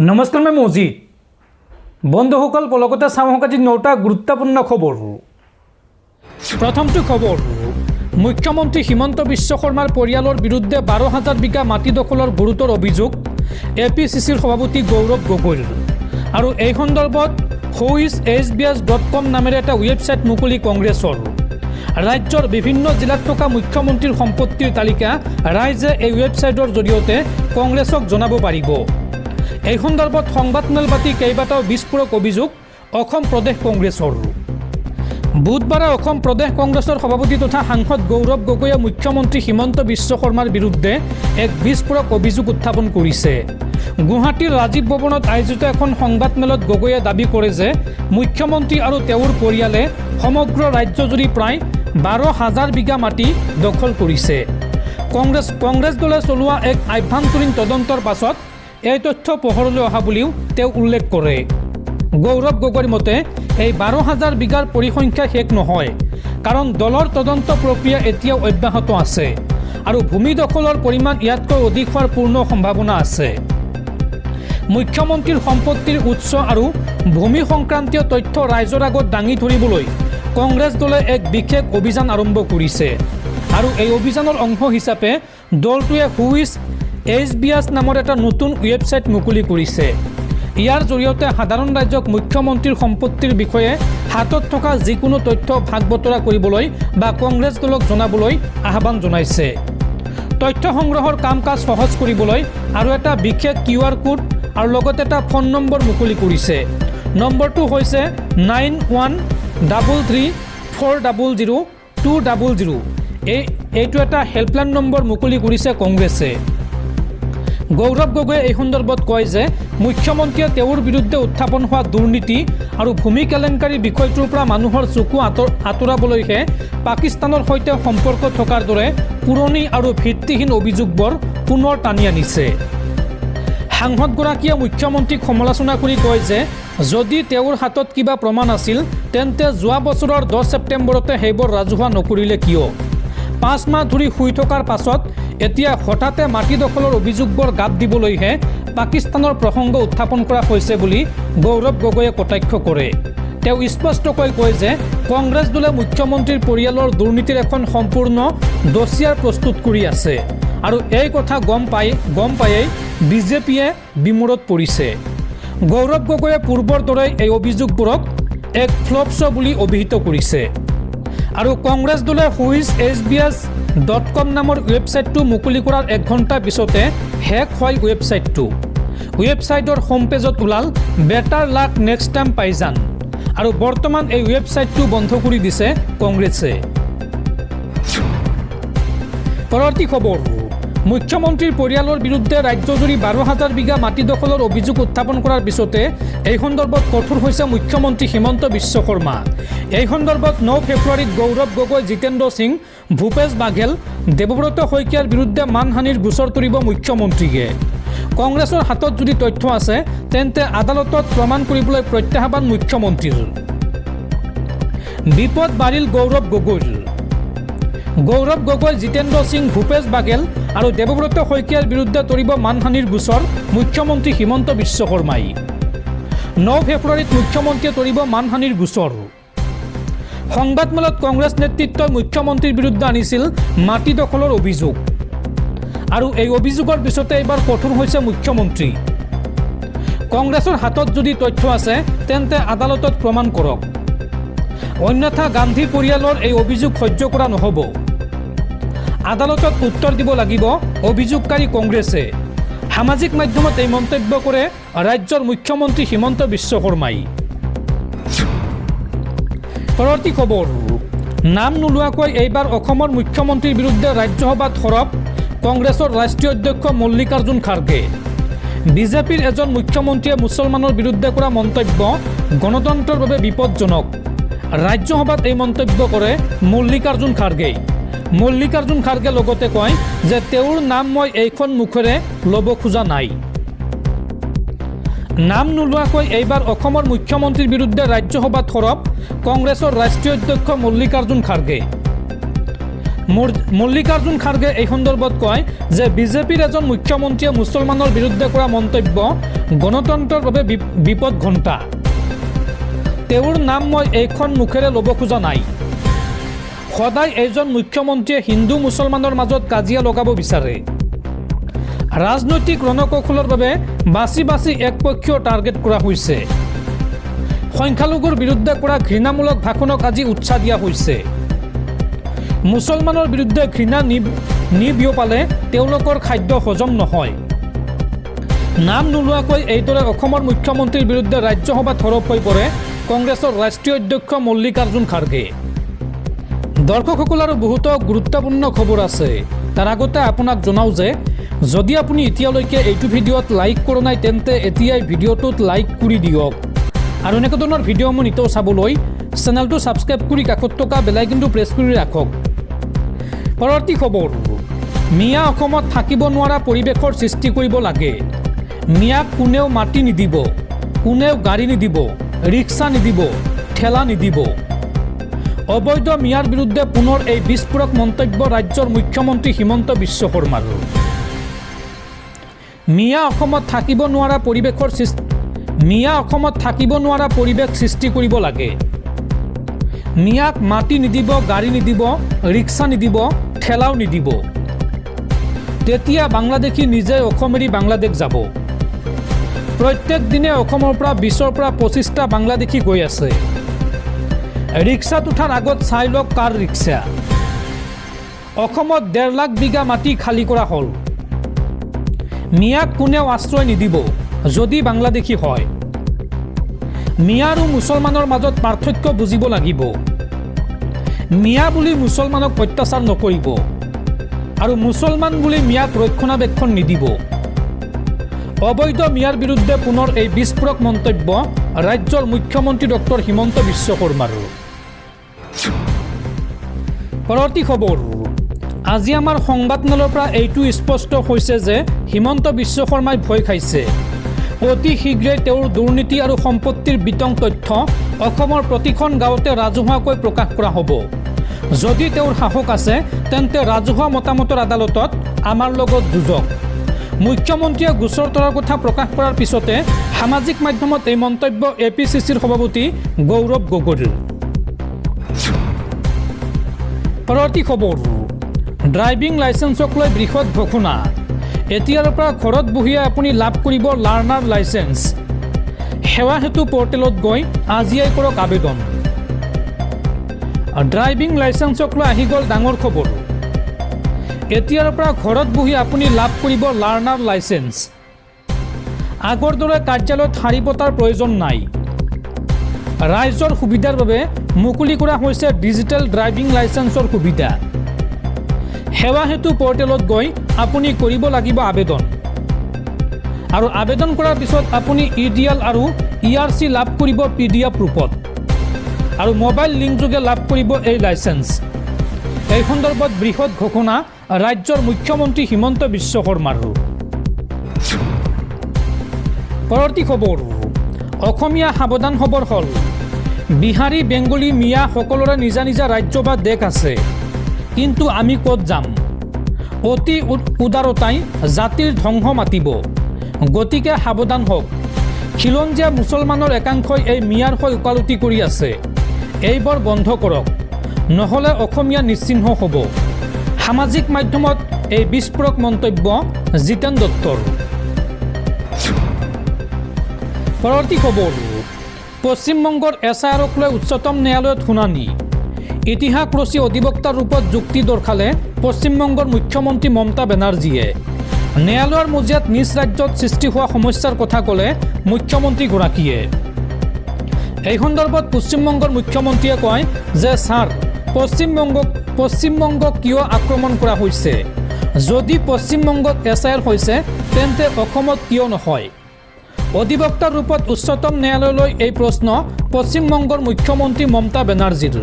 নমস্কাৰ মই মজিদ বন্ধুসকল পলকতে চাওক আজি 9টা গুৰুত্বপূৰ্ণ খবৰ। প্ৰথমটো খবৰ, মুখ্যমন্ত্ৰী হিমন্ত বিশ্ব শৰ্মাৰ পৰিয়ালৰ বিৰুদ্ধে 12,000 বিঘা মাটি দখলৰ গুৰুতৰ অভিযোগ APCCৰ সভাপতি গৌৰৱ গগৈৰ। আৰু এই সন্দৰ্ভত whoisHBS.com নামেৰে এটা ৱেবছাইট মুকলি কংগ্ৰেছৰ। ৰাজ্যৰ বিভিন্ন জিলাত থকা মুখ্যমন্ত্ৰীৰ সম্পত্তিৰ তালিকা ৰাইজে এই ৱেবছাইটৰ জৰিয়তে কংগ্ৰেছক জনাব পাৰিব। এই সন্দৰ্ভত সংবাদমেল পাতি কেইবাটাও বিস্ফোৰক অভিযোগ অসম প্ৰদেশ কংগ্ৰেছৰ। বুধবাৰে অসম প্ৰদেশ কংগ্ৰেছৰ সভাপতি তথা সাংসদ গৌৰৱ গগৈয়ে মুখ্যমন্ত্ৰী হিমন্ত বিশ্ব শৰ্মাৰ বিৰুদ্ধে এক বিস্ফোৰক অভিযোগ উত্থাপন কৰিছে। গুৱাহাটীৰ ৰাজীৱ ভৱনত আয়োজিত এখন সংবাদমেলত গগৈয়ে দাবী কৰে যে মুখ্যমন্ত্ৰী আৰু তেওঁৰ পৰিয়ালে সমগ্ৰ ৰাজ্যজুৰি প্ৰায় 12,000 বিঘা মাটি দখল কৰিছে। কংগ্ৰেছ দলে চলোৱা এক আভ্যন্তৰীণ তদন্তৰ পাছত এই তথ্য পোহৰলৈ অহা বুলিও তেওঁ উল্লেখ কৰে। গৌৰৱ গগৈৰ মতে এই 12,000 বিঘাৰ পৰিসংখ্যা শেষ নহয়, কাৰণ দলৰ তদন্ত প্ৰক্ৰিয়া এতিয়াও অব্যাহত আছে আৰু ভূমি দখলৰ পৰিমাণ ইয়াতকৈ অধিক হোৱাৰ পূৰ্ণ সম্ভাৱনা আছে। মুখ্যমন্ত্ৰীৰ সম্পত্তিৰ উৎস আৰু ভূমি সংক্ৰান্তীয় তথ্য ৰাইজৰ আগত দাঙি ধৰিবলৈ কংগ্ৰেছ দলে এক বিশেষ অভিযান আৰম্ভ কৰিছে আৰু এই অভিযানৰ অংশ হিচাপে দলটোৱে whoisHBS নামৰ এটা নতুন ৱেবছাইট মুকলি কৰিছে। ইয়াৰ জৰিয়তে সাধাৰণ ৰাইজক মুখ্যমন্ত্ৰীৰ সম্পত্তিৰ বিষয়ে হাতত থকা যিকোনো তথ্য ভাগ বতৰা কৰিবলৈ বা কংগ্ৰেছ দলক জনাবলৈ আহ্বান জনাইছে। তথ্য সংগ্ৰহৰ কাম কাজ সহজ কৰিবলৈ আৰু এটা বিশেষ QR কোড আৰু লগতে এটা ফোন নম্বৰ মুকলি কৰিছে। নম্বৰটো হৈছে 9133400200। এইটো এটা হেল্পলাইন নম্বৰ মুকলি কৰিছে কংগ্ৰেছে। গৌৰৱ গগৈয়ে এই সন্দৰ্ভত কয় যে মুখ্যমন্ত্ৰীয়ে তেওঁৰ বিৰুদ্ধে উত্থাপন হোৱা দুৰ্নীতি আৰু ভূমি কেলেংকাৰী বিষয়টোৰ পৰা মানুহৰ চকু আঁতৰাবলৈহে পাকিস্তানৰ সৈতে সম্পৰ্ক থকাৰ দৰে পুৰণি আৰু ভিত্তিহীন অভিযোগবোৰ পুনৰ টানি আনিছে। সাংসদগৰাকীয়ে মুখ্যমন্ত্ৰীক সমালোচনা কৰি কয় যে যদি তেওঁৰ হাতত কিবা প্ৰমাণ আছিল তেন্তে যোৱা বছৰৰ 10 ছেপ্টেম্বৰতে সেইবোৰ ৰাজহুৱা নকৰিলে কিয়? 5 মাহ ধৰি শুই থকাৰ পাছত এতিয়া হঠাতে মাটি দখলৰ অভিযোগবোৰ গাত দিবলৈহে পাকিস্তানৰ প্ৰসংগ উত্থাপন কৰা হৈছে বুলি গৌৰৱ গগৈয়ে কটাক্ষ কৰে। তেওঁ স্পষ্টকৈ কয় যে কংগ্ৰেছ দলে মুখ্যমন্ত্ৰীৰ পৰিয়ালৰ দুৰ্নীতিৰ এখন সম্পূৰ্ণ ডছিয়াৰ প্ৰস্তুত কৰি আছে আৰু এই কথা গম পায়েই বিজেপিয়ে বিমূৰত পৰিছে। গৌৰৱ গগৈয়ে পূৰ্বৰ দৰে এই অভিযোগবোৰক এক ফ্লপ শ্ব' বুলি অভিহিত কৰিছে। আৰু কংগ্ৰেছ দলে whoisHBS.com নামৰ ৱেবছাইটটো মুকলি কৰাৰ 1 ঘণ্টা পিছতে হেক হয় ৱেবছাইটটো। ৱেবছাইটৰ হোম পেজত ওলাল বেটাৰ লাক নেক্সট টাইম পাইজান আৰু বৰ্তমান এই ৱেবছাইটটো বন্ধ কৰি দিছে কংগ্ৰেছে। পৰৱৰ্তী খবৰ, মুখ্যমন্ত্ৰীৰ পৰিয়ালৰ বিৰুদ্ধে ৰাজ্যজুৰি 12,000 বিঘা মাটি দখলৰ অভিযোগ উত্থাপন কৰাৰ পিছতে এই সন্দৰ্ভত কঠোৰ হৈছে মুখ্যমন্ত্ৰী হিমন্ত বিশ্ব শৰ্মা। এই সন্দৰ্ভত 9 ফেব্ৰুৱাৰীত গৌৰৱ গগৈ, জিতেন্দ্ৰ সিং, ভূপেশ বাঘেল, দেৱব্ৰত শইকীয়াৰ বিৰুদ্ধে মানহানিৰ গোচৰ তৰিব মুখ্যমন্ত্ৰীয়ে। কংগ্ৰেছৰ হাতত যদি তথ্য আছে তেন্তে আদালতত প্ৰমাণ কৰিবলৈ প্ৰত্যাহ্বান মুখ্যমন্ত্ৰীৰ। বিপদ বাঢ়িল গৌৰৱ গগৈৰ। গৌৰৱ গগৈ, জিতেন্দ্ৰ সিং, ভূপেশ বাঘেল আৰু দেৱব্ৰত শইকীয়াৰ বিৰুদ্ধে তৰিব মানহানিৰ গোচৰ মুখ্যমন্ত্ৰী হিমন্ত বিশ্ব শৰ্মাই। 9 ফেব্ৰুৱাৰীত মুখ্যমন্ত্ৰীয়ে তৰিব মানহানিৰ গোচৰ। সংবাদমেলত কংগ্ৰেছ নেতৃত্বই মুখ্যমন্ত্ৰীৰ বিৰুদ্ধে আনিছিল মাটি দখলৰ অভিযোগ আৰু এই অভিযোগৰ পিছতে এইবাৰ কঠোৰ হৈছে মুখ্যমন্ত্ৰী। কংগ্ৰেছৰ হাতত যদি তথ্য আছে তেন্তে আদালতত প্ৰমাণ কৰক, অন্যথা গান্ধী পৰিয়ালৰ এই অভিযোগ সহ্য কৰা নহ'ব। আদালতত উত্তৰ দিব লাগিব অভিযোগকাৰী কংগ্ৰেছে। সামাজিক মাধ্যমত এই মন্তব্য কৰে ৰাজ্যৰ মুখ্যমন্ত্ৰী হিমন্ত বিশ্ব শৰ্মাই। পৰৱৰ্তী খবৰ, নাম নোলোৱাকৈ এইবাৰ অসমৰ মুখ্যমন্ত্ৰীৰ বিৰুদ্ধে ৰাজ্যসভাত সৰব কংগ্ৰেছৰ ৰাষ্ট্ৰীয় অধ্যক্ষ মল্লিকাৰ্জুন খাৰ্গে। বিজেপিৰ এজন মুখ্যমন্ত্ৰীয়ে মুছলমানৰ বিৰুদ্ধে কৰা মন্তব্য গণতন্ত্ৰৰ বাবে বিপদজনক। ৰাজ্যসভাত এই মন্তব্য কৰে মল্লিকাৰ্জুন খাৰ্গেই। মল্লিকাৰ্জুন খাৰ্গে লগতে কয় যে তেওঁৰ নাম মই এইখন মুখেৰে ল'ব খোজা নাই। নাম নোলোৱাকৈ এইবাৰ অসমৰ মুখ্যমন্ত্ৰীৰ বিৰুদ্ধে ৰাজ্যসভাত সৰব কংগ্ৰেছৰ ৰাষ্ট্ৰীয় অধ্যক্ষ মল্লিকাৰ্জুন খাৰ্গে। মল্লিকাৰ্জুন খাৰ্গে এই সন্দৰ্ভত কয় যে বিজেপিৰ এজন মুখ্যমন্ত্ৰীয়ে মুছলমানৰ বিৰুদ্ধে কৰা মন্তব্য গণতন্ত্ৰৰ বাবে বিপদ ঘণ্টা। তেওঁৰ নাম মই এইখন মুখেৰে ল'ব খোজা নাই। সদায় এইজন মুখ্যমন্ত্ৰীয়ে হিন্দু মুছলমানৰ মাজত কাজিয়া লগাব বিচাৰে। ৰাজনৈতিক ৰণকৌশলৰ বাবে বাছি বাছি একপক্ষীয় টাৰ্গেট কৰা হৈছে। সংখ্যালঘুৰ বিৰুদ্ধে কৰা ঘৃণামূলক ভাষণক আজি উৎসাহ দিয়া হৈছে। মুছলমানৰ বিৰুদ্ধে ঘৃণা নিবিয়পালে তেওঁলোকৰ খাদ্য হজম নহয়। নাম নোলোৱাকৈ এইদৰে অসমৰ মুখ্যমন্ত্ৰীৰ বিৰুদ্ধে ৰাজ্যসভাত সৰব হৈ পৰে কংগ্ৰেছৰ ৰাষ্ট্ৰীয় অধ্যক্ষ মল্লিকাৰ্জুন খাৰ্গে। দৰ্শকসকল আৰু বহুতো গুৰুত্বপূৰ্ণ খবৰ আছে। তাৰ আগতে আপোনাক জনাওঁ যে যদি আপুনি এতিয়ালৈকে এইটো ভিডিঅ'ত লাইক কৰা নাই তেন্তে এতিয়াই ভিডিঅ'টোত লাইক কৰি দিয়ক আৰু এনেকুৱা ধৰণৰ ভিডিঅ'সমূহ নিতৌ চাবলৈ চেনেলটো ছাবস্ক্ৰাইব কৰি কাষত থকা বেল আইকনটো প্ৰেছ কৰি ৰাখক। পৰৱৰ্তী খবৰ, মিয়া অসমত থাকিব নোৱাৰা পৰিৱেশৰ সৃষ্টি কৰিব লাগে। মিয়াক কোনেও মাটি নিদিব, কোনেও গাড়ী নিদিব, ৰিক্সা নিদিব, ঠেলা নিদিব। অবৈধ মিয়াৰ বিৰুদ্ধে পুনৰ এই বিস্ফোৰক মন্তব্য ৰাজ্যৰ মুখ্যমন্ত্ৰী হিমন্ত বিশ্ব শৰ্মাৰ। মিয়া অসমত থাকিব নোৱাৰা পৰিৱেশ সৃষ্টি কৰিব লাগে। মিয়াক মাটি নিদিব, গাড়ী নিদিব, ৰিক্সা নিদিব, ঠেলাও নিদিব। তেতিয়া বাংলাদেশী নিজে অসম এৰি বাংলাদেশ যাব। প্ৰত্যেক দিনে অসমৰ পৰা 20ৰ পৰা 25টা বাংলাদেশী গৈ আছে। ৰিক্সাত উঠাৰ আগত চাই লওক কাৰ ৰিক্সা। অসমত 1.5 লাখ বিঘা মাটি খালী কৰা হ'ল। মিয়াক কোনেও আশ্ৰয় নিদিব যদি বাংলাদেশী হয়। মিয়া আৰু মুছলমানৰ মাজত পাৰ্থক্য বুজিব লাগিব। মিয়া বুলি মুছলমানক অত্যাচাৰ নকৰিব আৰু মুছলমান বুলি মিয়াক ৰক্ষণাবেক্ষণ নিদিব। অবৈধ মিয়াৰ বিৰুদ্ধে পুনৰ এই বিস্ফোৰক মন্তব্য ৰাজ্যৰ মুখ্যমন্ত্ৰী ডক্টৰ হিমন্ত বিশ্ব শৰ্মাৰ। পৰৱৰ্তী খবৰ, আজি আমাৰ সংবাদমেলৰ পৰা এইটো স্পষ্ট হৈছে যে হিমন্ত বিশ্ব শৰ্মাই ভয় খাইছে। অতি শীঘ্ৰেই তেওঁৰ দুৰ্নীতি আৰু সম্পত্তিৰ বিতং তথ্য অসমৰ প্ৰতিখন গাঁৱতে ৰাজহুৱাকৈ প্ৰকাশ কৰা হ'ব। যদি তেওঁৰ সাহস আছে তেন্তে ৰাজহুৱা মতামতৰ আদালতত আমাৰ লগত যুঁজক। মুখ্যমন্ত্ৰীয়ে গোচৰ তৰাৰ কথা প্ৰকাশ কৰাৰ পিছতে সামাজিক মাধ্যমত এই মন্তব্য APCCৰ সভাপতি গৌৰৱ গগৈৰ। পৰৱৰ্তী খবৰ, ড্ৰাইভিং লাইচেন্সক লৈ বৃহৎ ঘোষণা। এতিয়াৰ পৰা ঘৰত বহিয়ে আপুনি লাভ কৰিব লাৰ্ণাৰ লাইচেন্স। সেৱা সেতু পৰ্টেলত গৈ আজিয়াই কৰক আবেদন। ড্ৰাইভিং লাইচেন্সক লৈ আহি গ'ল ডাঙৰ খবৰ। এতিয়াৰ পৰা ঘৰত বহি আপুনি লাভ কৰিব লাৰ্ণাৰ লাইচেন্স। আগৰ দৰে কাৰ্যালয়ত শাৰী পতাৰ প্ৰয়োজন নাই। ৰাইজৰ সুবিধাৰ বাবে মুকলি কৰা হৈছে ডিজিটেল ড্ৰাইভিং লাইচেন্সৰ সুবিধা। সেৱা সেতু পৰ্টেলত গৈ আপুনি কৰিব লাগিব আবেদন আৰু আবেদন কৰাৰ পিছত আপুনি ইডিএল আৰু ERC লাভ কৰিব PDF ৰূপত আৰু মোবাইল লিংক যোগে লাভ কৰিব এই লাইচেন্স। এই সন্দৰ্ভত বৃহৎ ঘোষণা ৰাজ্যৰ মুখ্যমন্ত্ৰী হিমন্ত বিশ্ব শৰ্মাৰ। পৰৱৰ্তী খবৰ, অসমীয়া সাৱধান খবৰ হ'ল বিহাৰী, বেংগলী, মিয়া সকলোৰে নিজা নিজা ৰাজ্য বা দেশ আছে, কিন্তু আমি ক'ত যাম? অতি উদাৰতাই জাতিৰ ধ্বংস মাতিব। গতিকে সাৱধান হওক। খিলঞ্জীয়া মুছলমানৰ একাংশই এই মিয়াৰ হৈ ওকালতি কৰি আছে। এইবোৰ বন্ধ কৰক, নহ'লে অসমীয়া নিশ্চিহ্ন হ'ব। সামাজিক মাধ্যমত এই বিস্ফোৰক মন্তব্য জিতেন দত্তৰ। পৰৱৰ্তী খবৰ, পশ্চিমবংগৰ SIRক লৈ উচ্চতম ন্যায়ালয়ত শুনানি। ইতিহাস ৰচি অধিবক্তাৰ ৰূপত যুক্তি দৰ্শালে পশ্চিমবংগৰ মুখ্যমন্ত্ৰী মমতা বেনাৰ্জীয়ে। ন্যায়ালয়ৰ মজিয়াত নিজ ৰাজ্যত সৃষ্টি হোৱা সমস্যাৰ কথা ক'লে মুখ্যমন্ত্ৰীগৰাকীয়ে। এই সন্দৰ্ভত পশ্চিমবংগৰ মুখ্যমন্ত্ৰীয়ে কয় যে ছাৰ, পশ্চিমবংগক কিয় আক্ৰমণ কৰা হৈছে? যদি পশ্চিমবংগত SIR হৈছে তেন্তে অসমত কিয় নহয়? অধিবক্তাৰ ৰূপত উচ্চতম ন্যায়ালয়লৈ এই প্ৰশ্ন পশ্চিমবংগৰ মুখ্যমন্ত্ৰী মমতা বেনাৰ্জীৰ।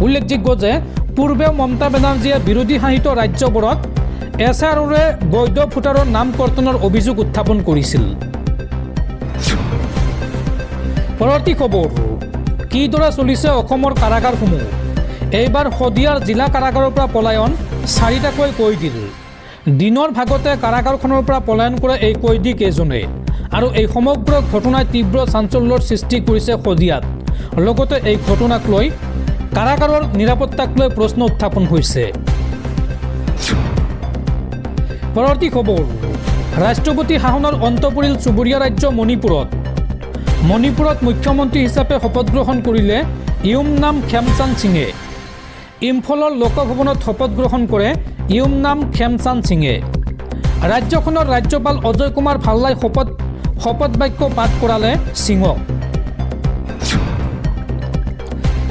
উল্লেখযোগ্য যে পূৰ্বেও মমতা বেনাৰ্জীয়ে বিৰোধী শাসিত ৰাজ্যবোৰত SIRৰে বৈধ ভোটাৰৰ নাম কৰ্তনৰ অভিযোগ উত্থাপন কৰিছিল। পৰৱৰ্তী খবৰ, কিদৰে চলিছে অসমৰ কাৰাগাৰসমূহ? এইবাৰ শদিয়াৰ জিলা কাৰাগাৰৰ পৰা পলায়ন 4টাকৈ কয়দীৰ। দিনৰ ভাগতে কাৰাগাৰখনৰ পৰা পলায়ন কৰে এই কয়দী কেইজনে আৰু এই সমগ্ৰ ঘটনাই তীব্ৰ চাঞ্চল্যৰ সৃষ্টি কৰিছে শদিয়াত। লগতে এই ঘটনাক লৈ কাৰাগাৰৰ নিৰাপত্তাক লৈ প্ৰশ্ন উত্থাপন হৈছে। পৰৱৰ্তী খবৰ, ৰাষ্ট্ৰপতি শাসনৰ অন্ত পৰিল চুবুৰীয়া ৰাজ্য মণিপুৰত। মণিপুৰত মুখ্যমন্ত্ৰী হিচাপে শপত গ্ৰহণ কৰিলে ইউমনাম খেমচান্দ সিঙে। ইম্ফলৰ লোকভৱনত শপত গ্ৰহণ কৰে ইউমনাম খেমচান্দ সিঙে। ৰাজ্যখনৰ ৰাজ্যপাল অজয় কুমাৰ ভাল্লাই শপত বাক্য পাঠ কৰালে সিঙক।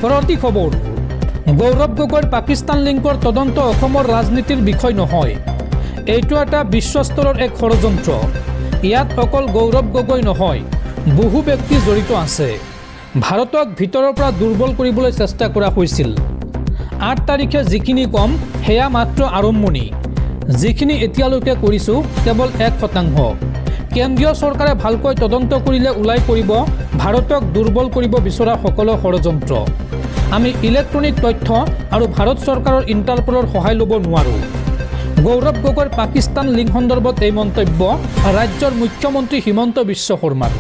পৰৱৰ্তী খবৰ, গৌৰৱ গগৈৰ পাকিস্তান লিংকৰ তদন্ত অসমৰ ৰাজনীতিৰ বিষয় নহয়। এইটো এটা বিশ্বস্তৰৰ এক ষড়যন্ত্ৰ। ইয়াত অকল গৌৰৱ গগৈ নহয়, বহু ব্যক্তি জড়িত আছে। ভাৰতক ভিতৰৰ পৰা দুৰ্বল কৰিবলৈ চেষ্টা কৰা হৈছিল। 8 তাৰিখে যিখিনি কম সেয়া মাত্ৰ আৰম্ভণি। যিখিনি এতিয়ালৈকে কৰিছোঁ কেৱল 1%। কেন্দ্ৰীয় চৰকাৰে ভালকৈ তদন্ত কৰিলে ওলাই পৰিব ভাৰতক দুৰ্বল কৰিব বিচৰা সকলো ষড়যন্ত্ৰ। আমি ইলেক্ট্ৰনিক তথ্য আৰু ভাৰত চৰকাৰৰ ইণ্টাৰপলৰ সহায় ল'ব নোৱাৰোঁ। গৌৰৱ গগৈৰ পাকিস্তান লিংক সন্দৰ্ভত এই মন্তব্য ৰাজ্যৰ মুখ্যমন্ত্ৰী হিমন্ত বিশ্ব শৰ্মাৰ।